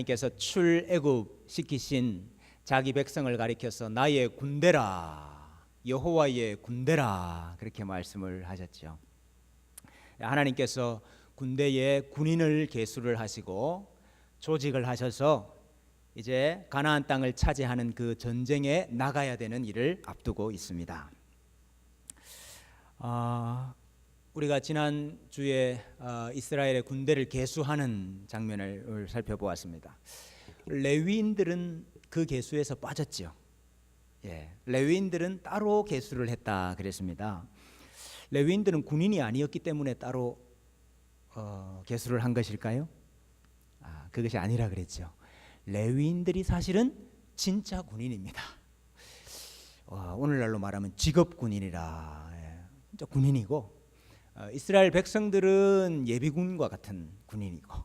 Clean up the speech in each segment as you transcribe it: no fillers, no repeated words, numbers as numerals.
하나님께서 출애굽 시키신 자기 백성을 가리켜서 나의 군대라, 여호와의 군대라, 그렇게 말씀을 하셨죠. 하나님께서 군대에 군인을 계수를 하시고 조직을 하셔서 이제 가나안 땅을 차지하는 그 전쟁에 나가야 되는 일을 앞두고 있습니다. 우리가 지난 주에 이스라엘의 군대를 계수하는 장면을 살펴보았습니다. 레위인들은 그 계수에서 빠졌죠. 레위인들은 따로 계수를 했다 그랬습니다. 레위인들은 군인이 아니었기 때문에 따로 계수를 한 것일까요? 그것이 아니라 그랬죠. 레위인들이 사실은 진짜 군인입니다. 오늘날로 말하면 직업 군인이라, 진짜 군인이고, 이스라엘 백성들은 예비군과 같은 군인이고.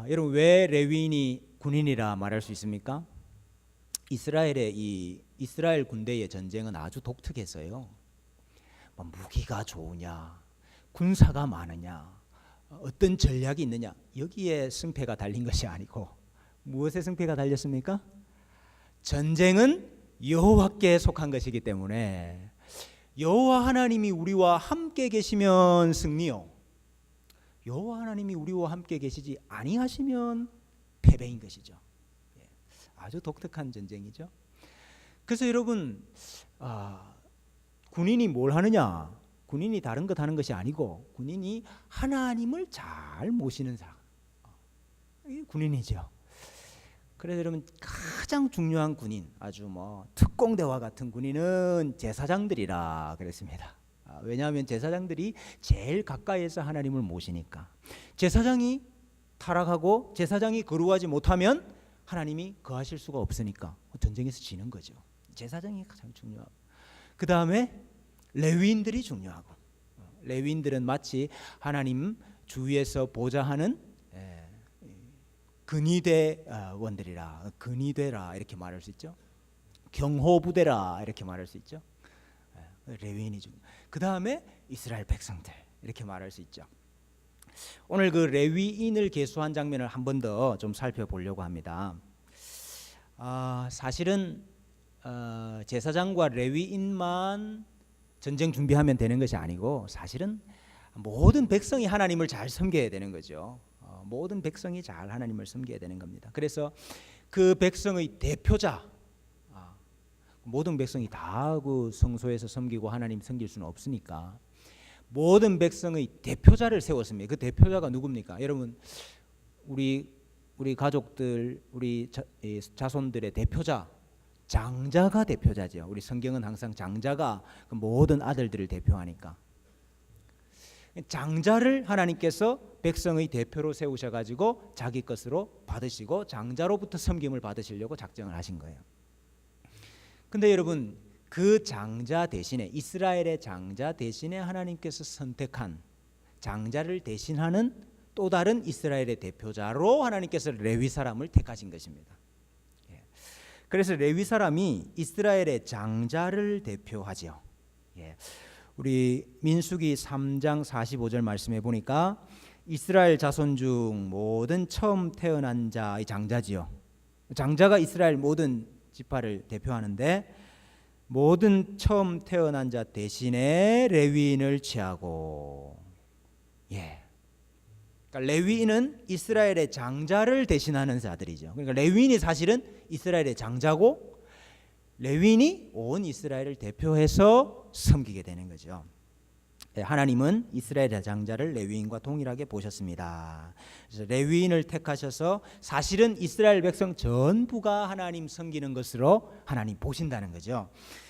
여러분, 왜 레위인이 군인이라 말할 수 있습니까? 이스라엘 군대의 전쟁은 아주 독특했어요. 무기가 좋으냐, 군사가 많으냐, 어떤 전략이 있느냐, 여기에 승패가 달린 것이 아니고 무엇에 승패가 달렸습니까? 전쟁은 여호와께 속한 것이기 때문에 여호와 하나님이 우리와 함께 계시면 승리요, 여호와 하나님이 우리와 함께 계시지 아니하시면 패배인 것이죠. 아주 독특한 전쟁이죠. 그래서 여러분, 군인이 뭘 하느냐? 군인이 다른 것 하는 것이 아니고 군인이 하나님을 잘 모시는 사람, 이게 군인이죠. 그래서 여러분, 가장 중요한 군인, 아주 특공대와 같은 군인은 제사장들이라 그랬습니다. 왜냐하면 제사장들이 제일 가까이에서 하나님을 모시니까. 제사장이 타락하고 제사장이 거룩하지 못하면 하나님이 거하실 수가 없으니까 전쟁에서 지는 거죠. 제사장이 가장 중요하고, 그 다음에 레위인들이 중요하고, 레위인들은 마치 하나님 주위에서 보좌하는 근위대원들이라, 근위대라 이렇게 말할 수 있죠. 경호부대라 이렇게 말할 수 있죠. 레위인이 중. 그 다음에 이스라엘 백성들 이렇게 말할 수 있죠. 오늘 그 레위인을 계수한 장면을 한 번 더 좀 살펴보려고 합니다. 사실은 제사장과 레위인만 전쟁 준비하면 되는 것이 아니고, 사실은 모든 백성이 하나님을 잘 섬겨야 되는 거죠. 모든 백성이 잘 하나님을 섬겨야 되는 겁니다. 그래서 그 백성의 대표자, 모든 백성이 다 그 성소에서 섬기고 하나님 섬길 수는 없으니까 모든 백성의 대표자를 세웠습니다. 그 대표자가 누굽니까? 여러분, 우리 가족들, 우리 자손들의 대표자, 장자가 대표자죠. 우리 성경은 항상 장자가 그 모든 아들들을 대표하니까, 장자를 하나님께서 백성의 대표로 세우셔가지고 자기 것으로 받으시고 장자로부터 섬김을 받으시려고 작정을 하신 거예요. 근데 여러분, 그 장자 대신에, 이스라엘의 장자 대신에 하나님께서 선택한 장자를 대신하는 또 다른 이스라엘의 대표자로 하나님께서 레위 사람을 택하신 것입니다. 그래서 레위 사람이 이스라엘의 장자를 대표하죠. 우리 민수기 3장 45절 말씀해 보니까 이스라엘 자손 중 모든 처음 태어난 자의 장자지요. 장자가 이스라엘 모든 지파를 대표하는데, 모든 처음 태어난 자 대신에 레위인을 취하고, 그러니까 레위인은 이스라엘의 장자를 대신하는 자들이죠. 그러니까 레위인이 사실은 이스라엘의 장자고, 레위인이 온 이스라엘을 대표해서 섬기게 되는 거죠. 하나님은 이스라엘의 장자를 레위인과 동일하게 보셨습니다. 그래서 레위인을 택하셔서 사실은 이스라엘 백성 전부가 하나님 섬기는 것으로 하나님 보신다는 거죠.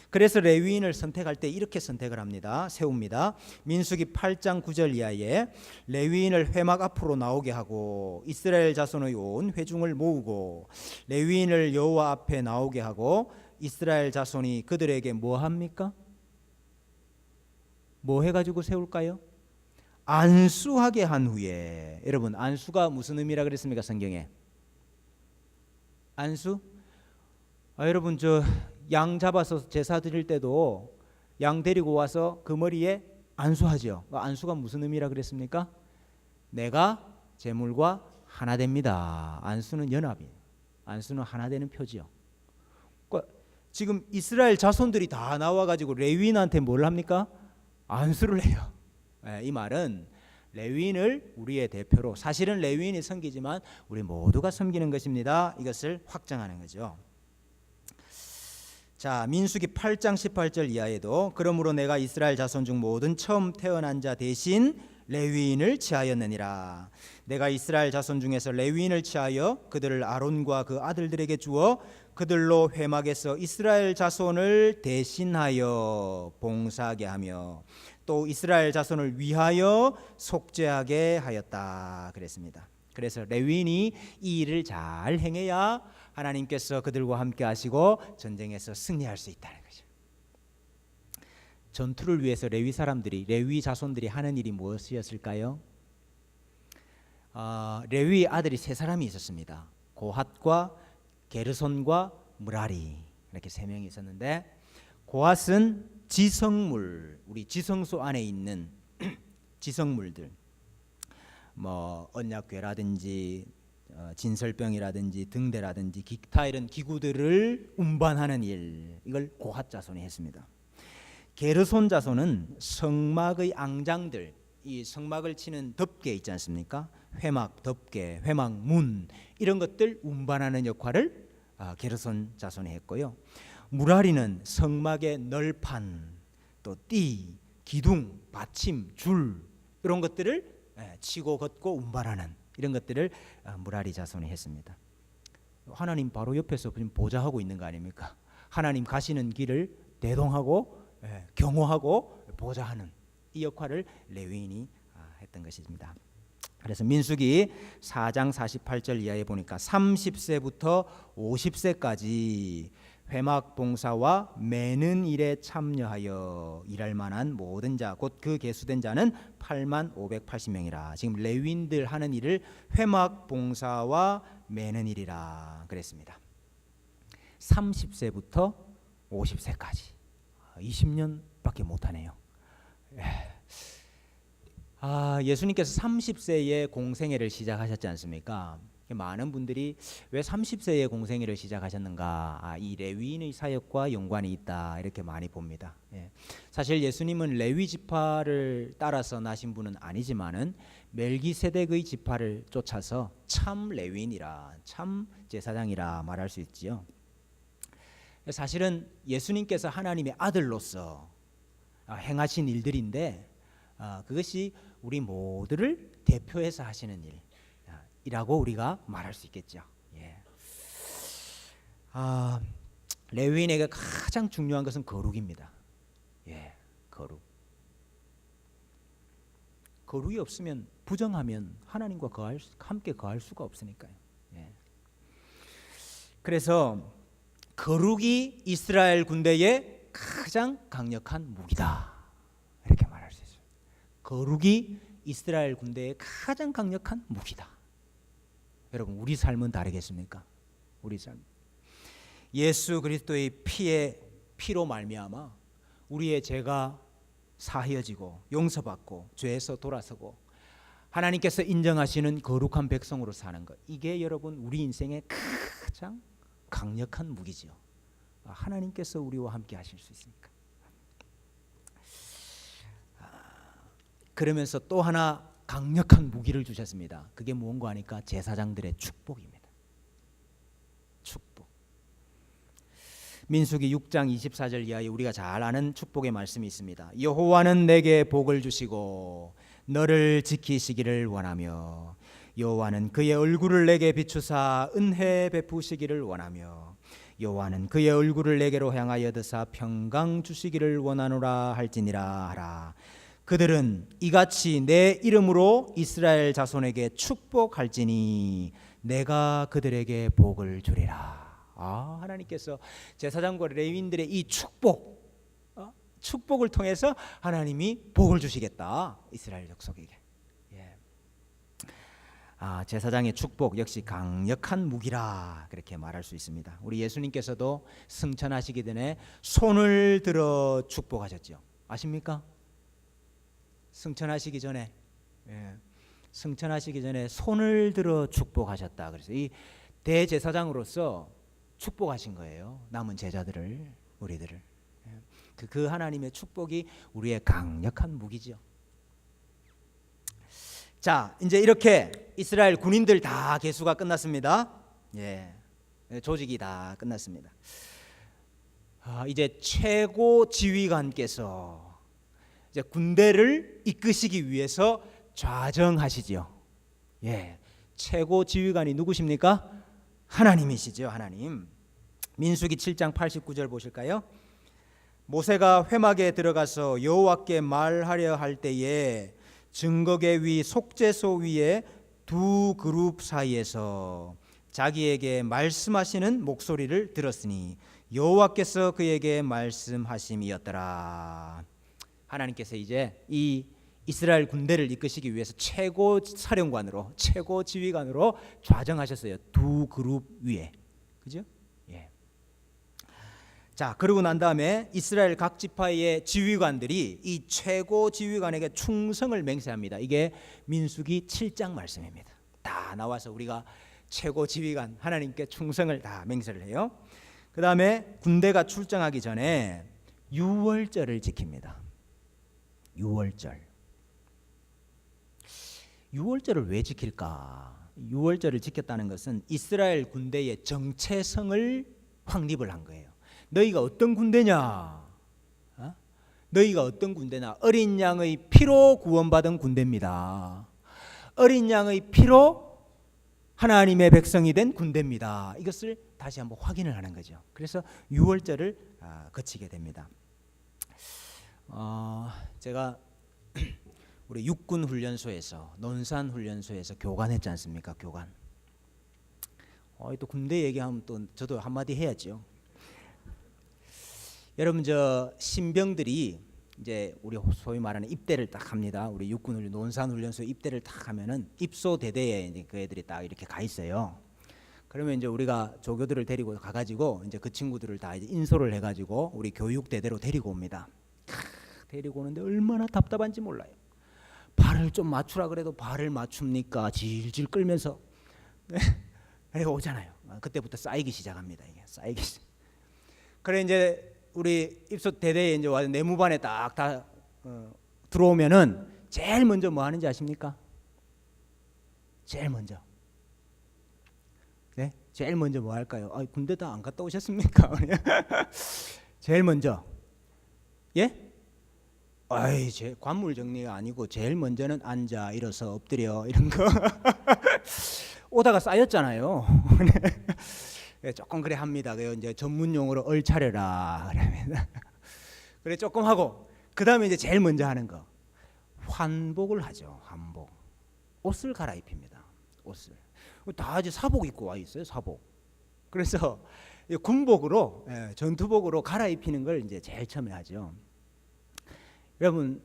그래서 레위인을 선택할 때 이렇게 선택을 합니다. 세웁니다. 민수기 8장 9절 이하에 레위인을 회막 앞으로 나오게 하고 이스라엘 자손의 온 회중을 모으고 레위인을 여호와 앞에 나오게 하고 이스라엘 자손이 그들에게 뭐 합니까? 뭐 해가지고 세울까요? 안수하게 한 후에. 여러분, 안수가 무슨 의미라 그랬습니까? 성경에 안수? 여러분, 저 양 잡아서 제사 드릴 때도 양 데리고 와서 그 머리에 안수하죠. 안수가 무슨 의미라 그랬습니까? 내가 제물과 하나 됩니다. 안수는 연합이에요. 안수는 하나 되는 표지요. 지금 이스라엘 자손들이 다 나와가지고 레위인한테 뭘 합니까? 안수를 해요. 이 말은 레위인을 우리의 대표로, 사실은 레위인이 섬기지만 우리 모두가 섬기는 것입니다. 이것을 확정하는 거죠. 자, 민수기 8장 18절 이하에도 그러므로 내가 이스라엘 자손 중 모든 처음 태어난 자 대신 레위인을 취하였느니라. 내가 이스라엘 자손 중에서 레위인을 취하여 그들을 아론과 그 아들들에게 주어 그들로 회막에서 이스라엘 자손을 대신하여 봉사하게 하며 또 이스라엘 자손을 위하여 속죄하게 하였다 그랬습니다. 그래서 레위인이 이 일을 잘 행해야 하나님께서 그들과 함께 하시고 전쟁에서 승리할 수 있다는 거죠. 전투를 위해서 레위 자손들이 하는 일이 무엇이었을까요? 레위 아들이 세 사람이 있었습니다. 고핫과 게르손과 무라리, 이렇게 세 명이 있었는데, 고핫은 지성물, 우리 지성소 안에 있는 지성물들, 뭐 언약궤라든지 진설병이라든지 등대라든지 기타 이런 기구들을 운반하는 일, 이걸 고핫 자손이 했습니다. 게르손 자손은 성막의 앙장들, 이 성막을 치는 덮개 있지 않습니까? 회막 덮개, 회막 문, 이런 것들 운반하는 역할을 게르손 자손이 했고요. 무라리는 성막의 널판, 또 띠, 기둥, 받침, 줄, 이런 것들을 치고 걷고 운반하는 이런 것들을 무라리 자손이 했습니다. 하나님 바로 옆에서 지금 보좌하고 있는 거 아닙니까? 하나님 가시는 길을 대동하고 경호하고 보좌하는 이 역할을 레위인이 했던 것입니다. 그래서 민수기 4장 48절 이하에 보니까 30세부터 50세까지 회막 봉사와 매는 일에 참여하여 일할 만한 모든 자, 곧 그 계수된 자는 8만 580명이라. 지금 레위인들 하는 일을 회막 봉사와 매는 일이라 그랬습니다. 30세부터 50세까지 20년밖에 못하네요. 예수님께서 30세에 공생애를 시작하셨지 않습니까? 많은 분들이 왜 30세에 공생애를 시작하셨는가? 이 레위인의 사역과 연관이 있다, 이렇게 많이 봅니다. 사실 예수님은 레위 지파를 따라서 나신 분은 아니지만은 멜기세덱의 지파를 쫓아서 참 레위인이라, 참 제사장이라 말할 수 있지요. 사실은 예수님께서 하나님의 아들로서 행하신 일들인데, 그것이 우리 모두를 대표해서 하시는 일이라고 우리가 말할 수 있겠죠. 레위인에게 가장 중요한 것은 거룩입니다. 거룩. 거룩이 없으면, 부정하면 하나님과 함께 거할 수가 없으니까요. 그래서 거룩이 이스라엘 군대의 가장 강력한 무기다, 이렇게 말할 수 있어요. 거룩이 이스라엘 군대의 가장 강력한 무기다. 여러분, 우리 삶은 다르겠습니까? 우리 삶, 예수 그리스도의 피로 말미암아 우리의 죄가 사하여지고 용서받고 죄에서 돌아서고 하나님께서 인정하시는 거룩한 백성으로 사는 것, 이게 여러분 우리 인생의 가장 강력한 무기지요. 하나님께서 우리와 함께 하실 수 있으니까. 그러면서 또 하나 강력한 무기를 주셨습니다. 그게 무언가 하니까 제사장들의 축복입니다. 축복. 민수기 6장 24절 이하에 우리가 잘 아는 축복의 말씀이 있습니다. 여호와는 내게 복을 주시고 너를 지키시기를 원하며, 여호와는 그의 얼굴을 내게 비추사 은혜 베푸시기를 원하며, 여호와는 그의 얼굴을 내게로 향하여 드사 평강 주시기를 원하노라 할지니라 하라. 그들은 이같이 내 이름으로 이스라엘 자손에게 축복할지니 내가 그들에게 복을 주리라. 하나님께서 제사장과 레위인들의 이 축복을 통해서 하나님이 복을 주시겠다, 이스라엘 족속에게. 제사장의 축복 역시 강력한 무기라, 그렇게 말할 수 있습니다. 우리 예수님께서도 승천하시기 전에 손을 들어 축복하셨죠. 아십니까? 승천하시기 전에 승천하시기 전에 손을 들어 축복하셨다. 그래서 이 대제사장으로서 축복하신 거예요. 남은 제자들을, 우리들을. 그 하나님의 축복이 우리의 강력한 무기죠. 자, 이제 이렇게 이스라엘 군인들 다 계수가 끝났습니다. 예, 조직이 다 끝났습니다. 이제 최고 지휘관께서 이제 군대를 이끄시기 위해서 좌정하시죠. 예, 최고 지휘관이 누구십니까? 하나님이시죠. 하나님. 민수기 7장 89절 보실까요? 모세가 회막에 들어가서 여호와께 말하려 할 때에 증거계 위 속죄소 위에 두 그룹 사이에서 자기에게 말씀하시는 목소리를 들었으니 여호와께서 그에게 말씀하심이었더라. 하나님께서 이제 이 이스라엘 군대를 이끄시기 위해서 최고 사령관으로, 최고 지휘관으로 좌정하셨어요. 두 그룹 위에. 그죠? 예. 자, 그러고 난 다음에 이스라엘 각 지파의 지휘관들이 이 최고 지휘관에게 충성을 맹세합니다. 이게 민수기 7장 말씀입니다. 다 나와서 우리가 최고 지휘관 하나님께 충성을 다 맹세를 해요. 그 다음에 군대가 출정하기 전에 유월절을 지킵니다. 유월절. 유월절을 왜 지킬까? 유월절을 지켰다는 것은 이스라엘 군대의 정체성을 확립을 한 거예요. 너희가 어떤 군대냐? 너희가 어떤 군대냐? 어린 양의 피로 구원받은 군대입니다. 어린 양의 피로 하나님의 백성이 된 군대입니다. 이것을 다시 한번 확인을 하는 거죠. 그래서 유월절을 거치게 됩니다. 제가 우리 육군 훈련소에서 논산 훈련소에서 교관했지 않습니까? 교관. 또 군대 얘기하면 또 저도 한마디 해야죠. 여러분, 저 신병들이 이제 우리 소위 말하는 입대를 딱 합니다. 우리 육군 훈련 논산 훈련소 입대를 딱 하면은 입소 대대에 이제 그 애들이 딱 이렇게 가 있어요. 그러면 이제 우리가 조교들을 데리고 가가지고 이제 그 친구들을 다 이제 인솔을 해가지고 우리 교육 대대로 데리고 옵니다. 데리고 오는데 얼마나 답답한지 몰라요. 발을 좀 맞추라 그래도 발을 맞춥니까? 질질 끌면서 그래 오잖아요. 그때부터 쌓이기 시작합니다. 이게 쌓이기 시작. 그래 이제 우리 입소 대대에 이제 와서 내무반에 딱 다 들어오면은 제일 먼저 뭐 하는지 아십니까? 제일 먼저. 네? 제일 먼저 뭐 할까요? 군대 다 안 갔다 오셨습니까? 제일 먼저. 예? 제 관물 정리가 아니고 제일 먼저는 앉아, 일어서, 엎드려 이런 거 오다가 쌓였잖아요. 조금 그래 합니다. 그래서 이제 전문 용어로 얼차려라 그러면 그래 조금 하고 그 다음에 이제 제일 먼저 하는 거 환복을 하죠. 환복. 옷을 갈아입힙니다. 옷을 다 이제 사복 입고 와 있어요. 사복. 그래서 군복으로 전투복으로 갈아입히는 걸 이제 제일 처음에 하죠. 여러분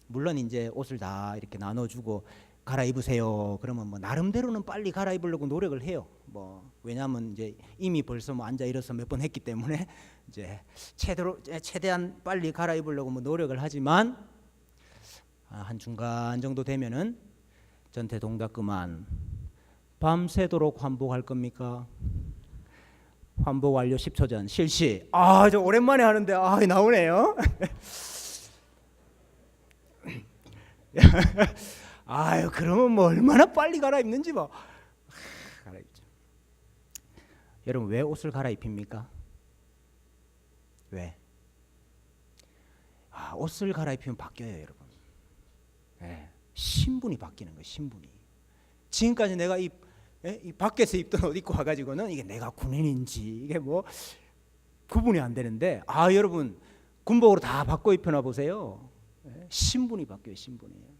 물론 이제 옷을 다 이렇게 나눠주고 갈아입으세요. 그러면 뭐 나름대로는 빨리 갈아입으려고 노력을 해요. 뭐 왜냐하면 이제 이미 벌써 뭐 앉아 일어서 몇 번 했기 때문에 이제 최대한 빨리 갈아입으려고 뭐 노력을 하지만 한 중간 정도 되면은 전태 동작 그만. 밤새도록 환복할 겁니까? 환복 완료 10초 전 실시. 저 오랜만에 하는데 나오네요. 그러면 뭐 얼마나 빨리 갈아입는지 뭐. 갈아입죠. 여러분 왜 옷을 갈아입힙니까? 왜? 옷을 갈아입히면 바뀌어요, 여러분. 신분이 바뀌는 거예요, 신분이. 지금까지 내가 이 밖에서 입던 옷 입고 와가지고는 이게 내가 군인인지 이게 뭐 구분이 안 되는데 여러분 군복으로 다 바꿔 입혀놔 보세요. 신분이 바뀌어요, 신분이.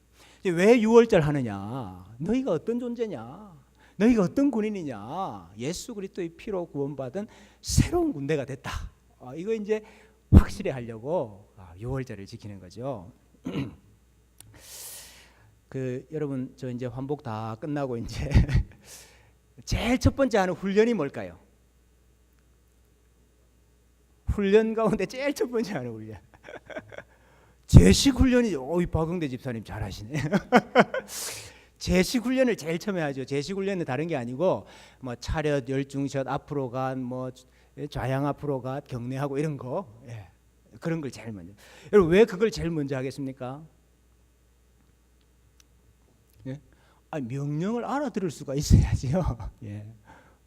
왜 유월절 하느냐? 너희가 어떤 존재냐? 너희가 어떤 군인이냐? 예수 그리스도의 피로 구원받은 새로운 군대가 됐다. 이거 이제 확실히 하려고 유월절을 지키는 거죠. 여러분 저 이제 환복 다 끝나고 이제 제일 첫 번째 하는 훈련이 뭘까요? 훈련 가운데 제일 첫 번째 하는 훈련. 제식 훈련이 박흥대 집사님 잘하시네. 제식 훈련을 제일 처음에 하죠. 제식 훈련은 다른 게 아니고 뭐 차렷, 열중샷, 앞으로 간, 뭐 좌양 앞으로 가, 경례하고 이런 거, 예. 그런 걸 제일 먼저. 여러분 왜 그걸 제일 먼저 하겠습니까? 예? 명령을 알아들을 수가 있어야지요. 예.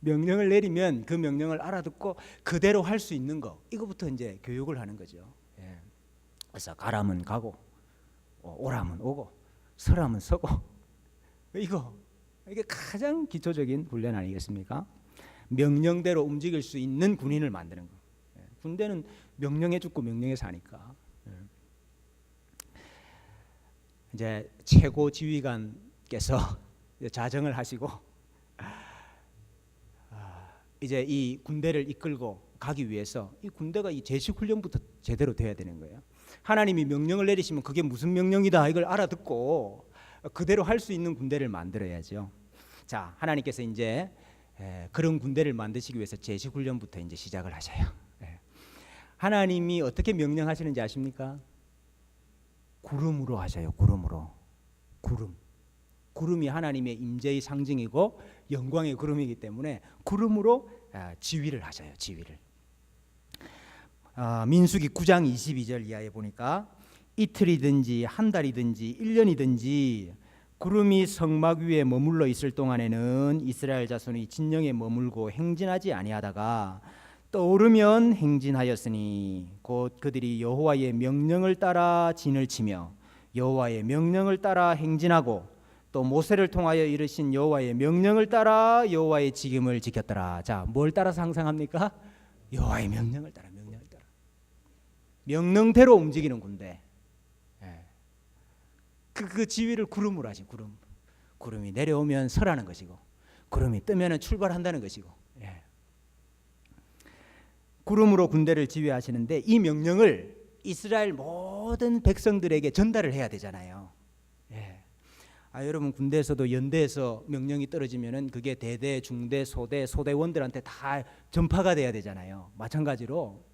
명령을 내리면 그 명령을 알아듣고 그대로 할 수 있는 거, 이거부터 이제 교육을 하는 거죠. 예. 그래서 가라면 가고, 오라면 오고, 서라면 서고, 이게 가장 기초적인 훈련 아니겠습니까? 명령대로 움직일 수 있는 군인을 만드는 거. 예. 군대는 명령해 주고 명령해 사니까. 예. 이제 최고 지휘관께서 자정을 하시고 이제 이 군대를 이끌고 가기 위해서 이 군대가 이 제식 훈련부터 제대로 돼야 되는 거예요. 하나님이 명령을 내리시면 그게 무슨 명령이다 이걸 알아듣고 그대로 할 수 있는 군대를 만들어야죠. 자, 하나님께서 이제 그런 군대를 만드시기 위해서 제식 훈련부터 이제 시작을 하셔요. 하나님이 어떻게 명령하시는지 아십니까? 구름으로 하셔요. 구름으로. 구름이 하나님의 임재의 상징이고 영광의 구름이기 때문에 구름으로 지휘를 하셔요. 지휘를. 민수기 9장 22절 이하에 보니까 이틀이든지 한 달이든지 1년이든지 구름이 성막 위에 머물러 있을 동안에는 이스라엘 자손이 진영에 머물고 행진하지 아니하다가 떠오르면 행진하였으니 곧 그들이 여호와의 명령을 따라 진을 치며 여호와의 명령을 따라 행진하고 또 모세를 통하여 이르신 여호와의 명령을 따라 여호와의 직임을 지켰더라. 자, 뭘 따라 상상합니까? 여호와의 명령을 따라. 명령대로 움직이는 군대. 그 지휘를 구름으로 하지. 구름이 내려오면 서라는 것이고 구름이 뜨면 출발한다는 것이고. 구름으로 군대를 지휘하시는데 이 명령을 이스라엘 모든 백성들에게 전달을 해야 되잖아요. 여러분 군대에서도 연대에서 명령이 떨어지면은 그게 대대, 중대, 소대원들한테 다 전파가 돼야 되잖아요. 마찬가지로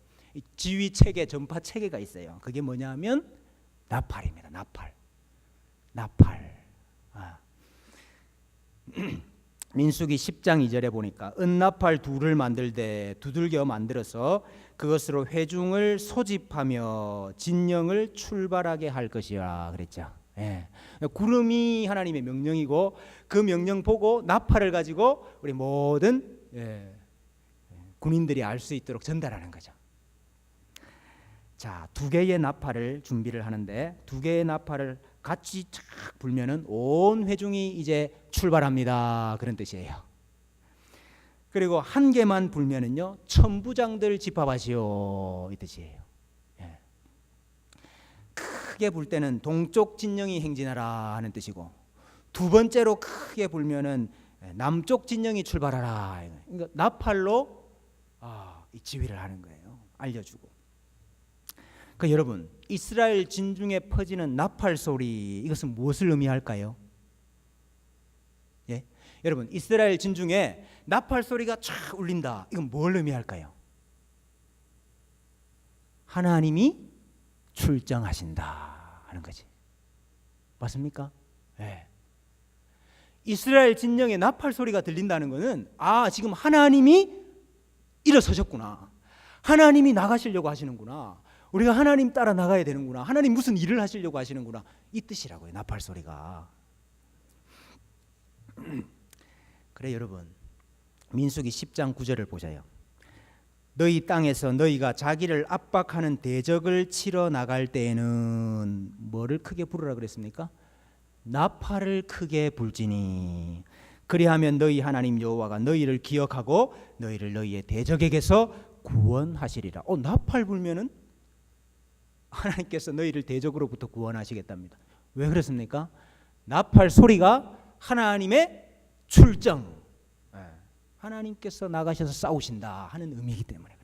지휘 체계, 전파 체계가 있어요. 그게 뭐냐면 나팔입니다. 나팔. 민수기 10장 2절에 보니까 은나팔 둘을 만들되 두들겨 만들어서 그것으로 회중을 소집하며 진영을 출발하게 할 것이라 그랬죠. 구름이 하나님의 명령이고 그 명령 보고 나팔을 가지고 우리 모든 군인들이 알 수 있도록 전달하는 거죠. 자, 두 개의 나팔을 준비를 하는데 두 개의 나팔을 같이 착 불면은 온 회중이 이제 출발합니다. 그런 뜻이에요. 그리고 한 개만 불면은요, 천부장들 집합하시오 이 뜻이에요. 크게 불 때는 동쪽 진영이 행진하라 하는 뜻이고 두 번째로 크게 불면은 남쪽 진영이 출발하라. 그러니까 나팔로 이 지휘를 하는 거예요. 알려주고. 그 여러분 이스라엘 진중에 퍼지는 나팔 소리 이것은 무엇을 의미할까요? 여러분 이스라엘 진중에 나팔 소리가 촥 울린다. 이건 뭘 의미할까요? 하나님이 출정하신다 하는 거지. 맞습니까? 이스라엘 진영에 나팔 소리가 들린다는 것은 지금 하나님이 일어서셨구나. 하나님이 나가시려고 하시는구나. 우리가 하나님 따라 나가야 되는구나. 하나님 무슨 일을 하시려고 하시는구나. 이 뜻이라고요. 나팔 소리가. 그래 여러분 민수기 10장 9절을 보자요. 너희 땅에서 너희가 자기를 압박하는 대적을 치러 나갈 때에는 뭐를 크게 부르라 그랬습니까? 나팔을 크게 불지니 그리하면 너희 하나님 여호와가 너희를 기억하고 너희를 너희의 대적에게서 구원하시리라. 나팔 불면은 하나님께서 너희를 대적으로부터 구원하시겠답니다. 왜 그렇습니까? 나팔 소리가 하나님의 출정, 하나님께서 나가셔서 싸우신다 하는 의미이기 때문에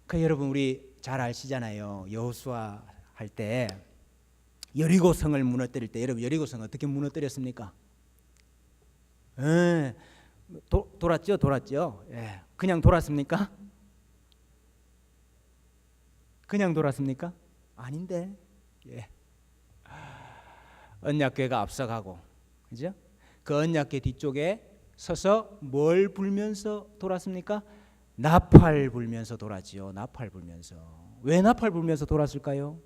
그래요. 여러분 우리 잘 아시잖아요. 여호수아 할 때 여리고성을 무너뜨릴 때 여러분 여리고성 어떻게 무너뜨렸습니까? 돌았죠. 그냥 돌았습니까? 그냥 돌았습니까? 아닌데. 예. 언약궤가 앞서가고, 그죠? 그 언약궤 뒤쪽에 서서 뭘 불면서 돌았습니까? 나팔 불면서 돌았지요. 나팔 불면서. 왜 나팔 불면서 돌았을까요?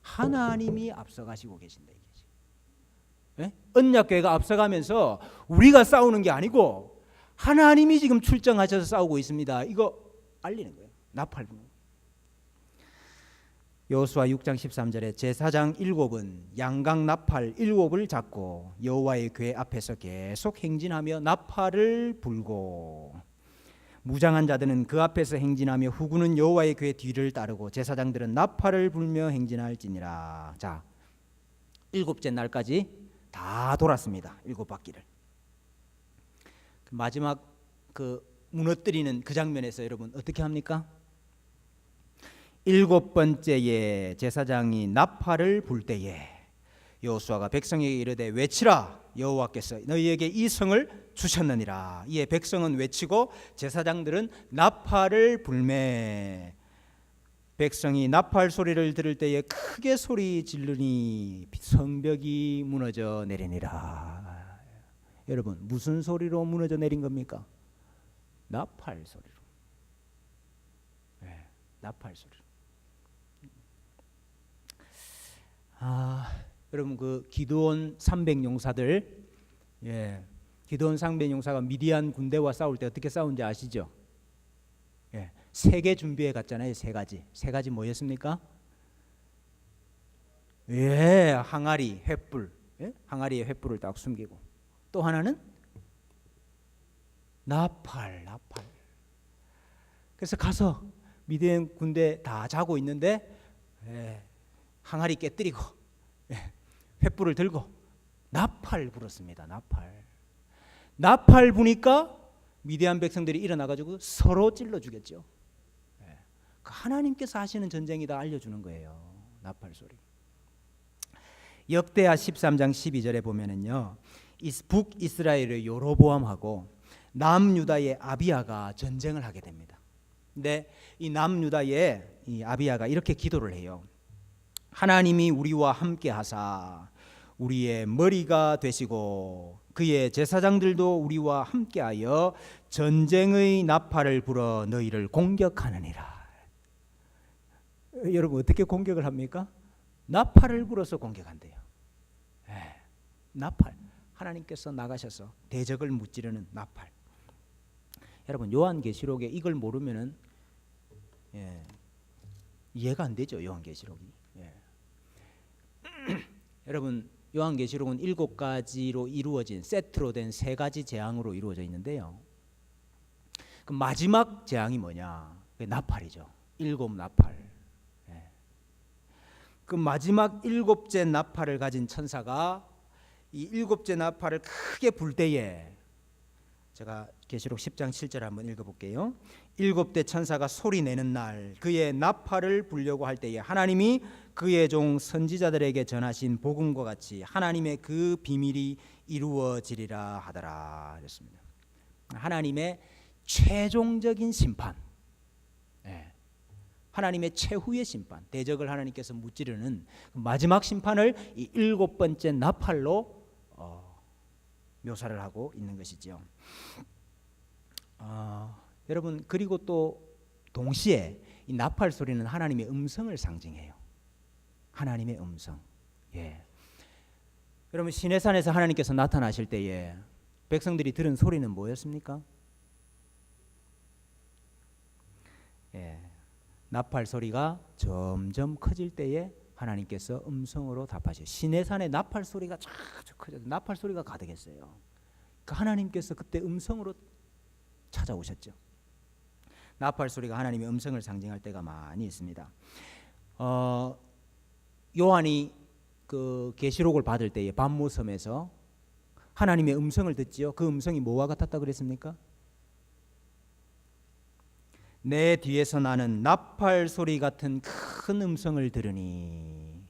하나님이 앞서가시고 계신다 이거지. 예? 언약궤가 앞서가면서 우리가 싸우는 게 아니고 하나님이 지금 출정하셔서 싸우고 있습니다. 이거 알리는 거예요. 나팔 부는. 여호수아 6장 13절에 제사장 7은 양각 나팔 7을 잡고 여호와의 궤 앞에서 계속 행진하며 나팔을 불고 무장한 자들은 그 앞에서 행진하며 후군은 여호와의 궤 뒤를 따르고 제사장들은 나팔을 불며 행진할지니라. 자, 7째 날까지 다 돌았습니다. 7바퀴를. 마지막 그 무너뜨리는 그 장면에서 여러분 어떻게 합니까? 7번째에 제사장이 나팔을 불 때에 여호수아가 백성에게 이르되 외치라, 여호와께서 너희에게 이 성을 주셨느니라. 이에 백성은 외치고 제사장들은 나팔을 불매 백성이 나팔 소리를 들을 때에 크게 소리 지르니 성벽이 무너져 내리니라. 여러분 무슨 소리로 무너져 내린 겁니까? 나팔 소리로. 네, 나팔 소리. 여러분 그 기드온 300용사들, 예, 기드온 300용사가 미디안 군대와 싸울 때 어떻게 싸운지 아시죠? 예, 3개 준비해 갔잖아요. 세 가지 뭐였습니까? 예, 항아리, 횃불, 예? 항아리에 횃불을 딱 숨기고 또 하나는 나팔. 그래서 가서 미디안 군대 다 자고 있는데 예, 항아리 깨뜨리고 횃불을 들고 나팔 불었습니다. 나팔 부니까 미디안 백성들이 일어나가지고 서로 찔러 죽였죠. 하나님께서 하시는 전쟁이다 알려주는 거예요. 나팔 소리. 역대하 13장 12절에 보면은요, 북이스라엘의 여로보암하고 남유다의 아비야가 전쟁을 하게 됩니다. 근데 이 남유다의 이 아비야가 이렇게 기도를 해요. 하나님이 우리와 함께 하사 우리의 머리가 되시고 그의 제사장들도 우리와 함께하여 전쟁의 나팔을 불어 너희를 공격하느니라. 여러분 어떻게 공격을 합니까? 나팔을 불어서 공격한대요. 나팔. 하나님께서 나가셔서 대적을 무찌르는 나팔. 여러분 요한계시록에 이걸 모르면은 이해가 안 되죠. 요한계시록이. 여러분 요한계시록은 7가지로 이루어진 세트로 된 3가지 재앙으로 이루어져 있는데요. 그 마지막 재앙이 뭐냐? 나팔이죠. 7 나팔. 그 마지막 7째 나팔을 가진 천사가 이 7째 나팔을 크게 불 때에 제가 계시록 10장 7절 한번 읽어볼게요. 7대 천사가 소리 내는 날 그의 나팔을 불려고 할 때에 하나님이 그의 종 선지자들에게 전하신 복음과 같이 하나님의 그 비밀이 이루어지리라 하더라 하셨습니다. 하나님의 최종적인 심판, 하나님의 최후의 심판, 대적을 하나님께서 무찌르는 마지막 심판을 이 7번째 나팔로 묘사를 하고 있는 것이죠. 여러분 그리고 또 동시에 이 나팔 소리는 하나님의 음성을 상징해요. 하나님의 음성. 여러분 시내산에서 하나님께서 나타나실 때에 백성들이 들은 소리는 뭐였습니까? 나팔 소리가 점점 커질 때에 하나님께서 음성으로 답하셔요. 시내산에 나팔 소리가 쫙 커져서 나팔 소리가 가득했어요. 그 하나님께서 그때 음성으로 찾아오셨죠. 나팔 소리가 하나님의 음성을 상징할 때가 많이 있습니다. 요한이 그 계시록을 받을 때에 반모섬에서 하나님의 음성을 듣지요. 그 음성이 뭐와 같았다 그랬습니까? 내 뒤에서 나는 나팔 소리 같은 큰 음성을 들으니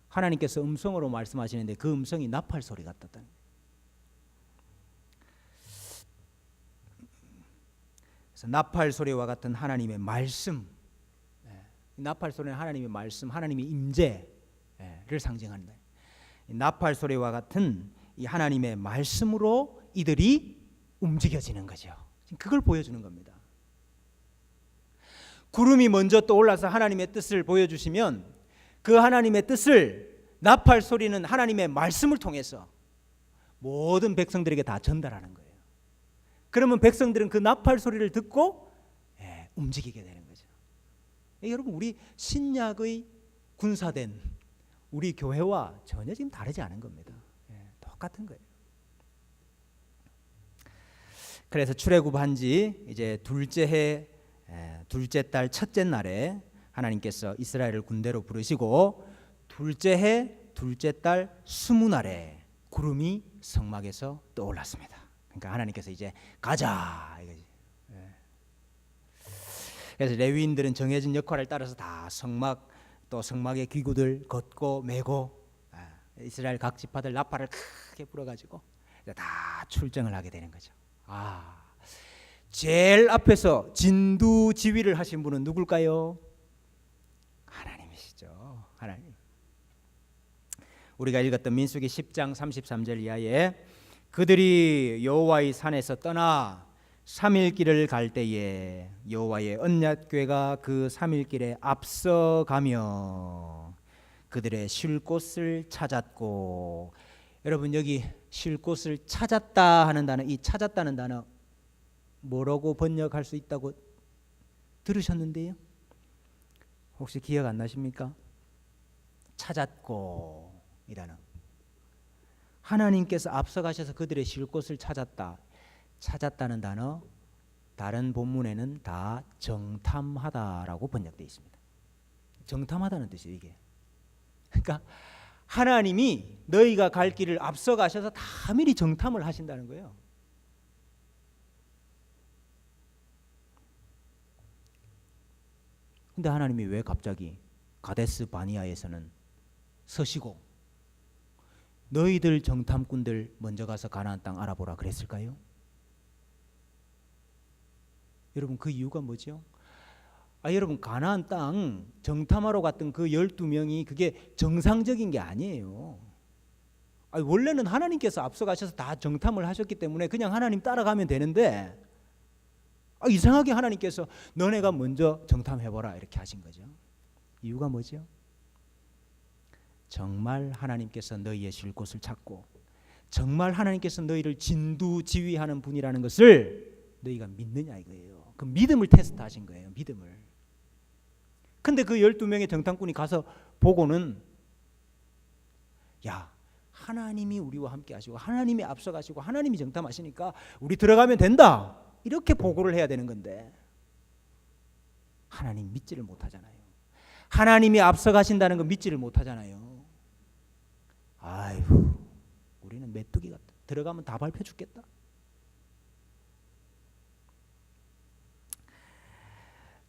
하나님께서 음성으로 말씀하시는데 그 음성이 나팔 소리 같았다. 그래서 나팔 소리와 같은 하나님의 말씀, 나팔 소리는 하나님의 말씀, 하나님의 임재를 상징한다. 나팔 소리와 같은 이 하나님의 말씀으로 이들이 움직여지는 거죠. 그걸 보여주는 겁니다. 구름이 먼저 떠올라서 하나님의 뜻을 보여주시면 그 하나님의 뜻을 나팔 소리는 하나님의 말씀을 통해서 모든 백성들에게 다 전달하는 거예요. 그러면 백성들은 그 나팔 소리를 듣고 움직이게 되는 거죠. 여러분, 우리 신약의 군사된 우리 교회와 전혀 지금 다르지 않은 겁니다. 똑같은 거예요. 그래서 출애굽한 지 이제 둘째 해 둘째 달 첫째 날에 하나님께서 이스라엘을 군대로 부르시고 둘째 해 둘째 달 20날에 구름이 성막에서 떠올랐습니다. 그러니까 하나님께서 이제 가자 이거지. 그래서 레위인들은 정해진 역할을 따라서 다 성막 또 성막의 기구들 걷고 메고 이스라엘 각 지파들 나팔을 크게 불어가지고 다 출정을 하게 되는 거죠. 제일 앞에서 진두지휘를 하신 분은 누굴까요? 하나님이시죠. 하나님. 우리가 읽었던 민수기 10장 33절 이하에 그들이 여호와의 산에서 떠나 3일 길을 갈 때에 여호와의 언약궤가 그 3일 길에 앞서가며 그들의 쉴 곳을 찾았고, 여러분 여기 쉴 곳을 찾았다 하는 단어, 이 찾았다는 단어 뭐라고 번역할 수 있다고 들으셨는데요? 혹시 기억 안 나십니까? 찾았고 이 단어. 하나님께서 앞서가셔서 그들의 쉴 곳을 찾았다는 단어, 다른 본문에는 다 정탐하다라고 번역되어 있습니다. 정탐하다는 뜻이에요, 이게. 그러니까 하나님이 너희가 갈 길을 앞서가셔서 다 미리 정탐을 하신다는 거예요. 근데 하나님이 왜 갑자기 가데스 바니아에서는 서시고 너희들 정탐꾼들 먼저 가서 가나안 땅 알아보라 그랬을까요? 여러분 그 이유가 뭐죠? 여러분 가나안 땅 정탐하러 갔던 그 12명이 그게 정상적인 게 아니에요. 원래는 하나님께서 앞서 가셔서 다 정탐을 하셨기 때문에 그냥 하나님 따라가면 되는데 이상하게 하나님께서 너네가 먼저 정탐해보라 이렇게 하신 거죠. 이유가 뭐죠? 정말 하나님께서 너희의 쉴 곳을 찾고 정말 하나님께서 너희를 진두지휘하는 분이라는 것을 너희가 믿느냐 이거예요. 그 믿음을 테스트하신 거예요. 믿음을. 근데 그 12명의 정탐꾼이 가서 보고는 야, 하나님이 우리와 함께 하시고 하나님이 앞서가시고 하나님이 정탐하시니까 우리 들어가면 된다 이렇게 보고를 해야 되는 건데 하나님 믿지를 못하잖아요. 하나님이 앞서가신다는 거 믿지를 못하잖아요. 아이고, 우리는 메뚜기 같다. 들어가면 다 밟혀 죽겠다.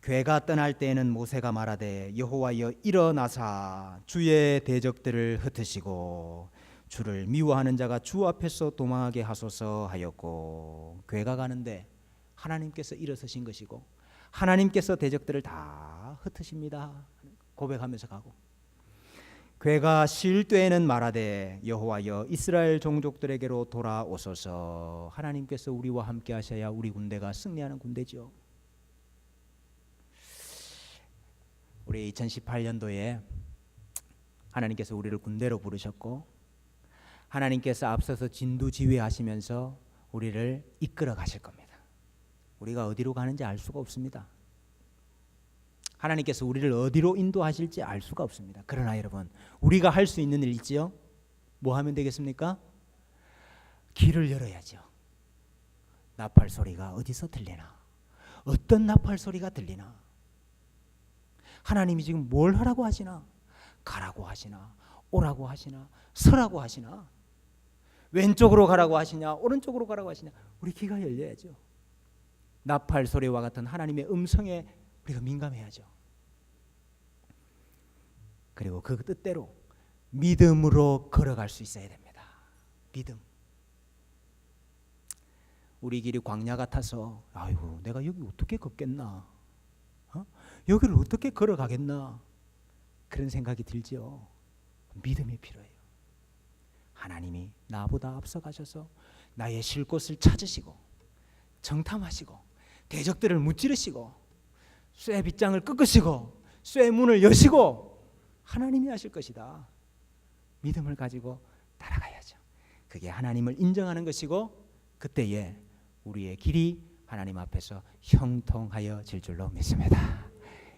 괴가 떠날 때에는 모세가 말하되 여호와여 일어나사 주의 대적들을 흩으시고 주를 미워하는 자가 주 앞에서 도망하게 하소서 하였고, 괴가 가는데 하나님께서 일어서신 것이고 하나님께서 대적들을 다 흩으십니다 고백하면서 가고, 괴가 쉴 때에는 말하되 여호와여 이스라엘 종족들에게로 돌아오소서. 하나님께서 우리와 함께 하셔야 우리 군대가 승리하는 군대죠. 우리 2018년도에 하나님께서 우리를 군대로 부르셨고 하나님께서 앞서서 진두지휘하시면서 우리를 이끌어 가실 겁니다. 우리가 어디로 가는지 알 수가 없습니다. 하나님께서 우리를 어디로 인도하실지 알 수가 없습니다. 그러나 여러분, 우리가 할 수 있는 일 있지요? 뭐 하면 되겠습니까? 길을 열어야죠. 나팔 소리가 어디서 들리나? 어떤 나팔 소리가 들리나? 하나님이 지금 뭘 하라고 하시나? 가라고 하시나? 오라고 하시나? 서라고 하시나? 왼쪽으로 가라고 하시냐? 오른쪽으로 가라고 하시냐? 우리 귀가 열려야죠. 나팔 소리와 같은 하나님의 음성에 우리가 민감해야죠. 그리고 그 뜻대로 믿음으로 걸어갈 수 있어야 됩니다. 믿음. 우리 길이 광야 같아서 아이고 내가 여기 어떻게 걷겠나? 여기를 어떻게 걸어가겠나 그런 생각이 들죠. 믿음이 필요해요. 하나님이 나보다 앞서가셔서 나의 쉴 곳을 찾으시고 정탐하시고 대적들을 무찌르시고 쇠 빗장을 꺾으시고 쇠 문을 여시고 하나님이 하실 것이다. 믿음을 가지고 따라가야죠. 그게 하나님을 인정하는 것이고 그때에 우리의 길이 하나님 앞에서 형통하여질 줄로 믿습니다.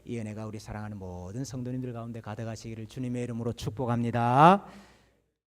이 은혜가 우리 사랑하는 모든 성도님들 가운데 가득하시기를 주님의 이름으로 축복합니다.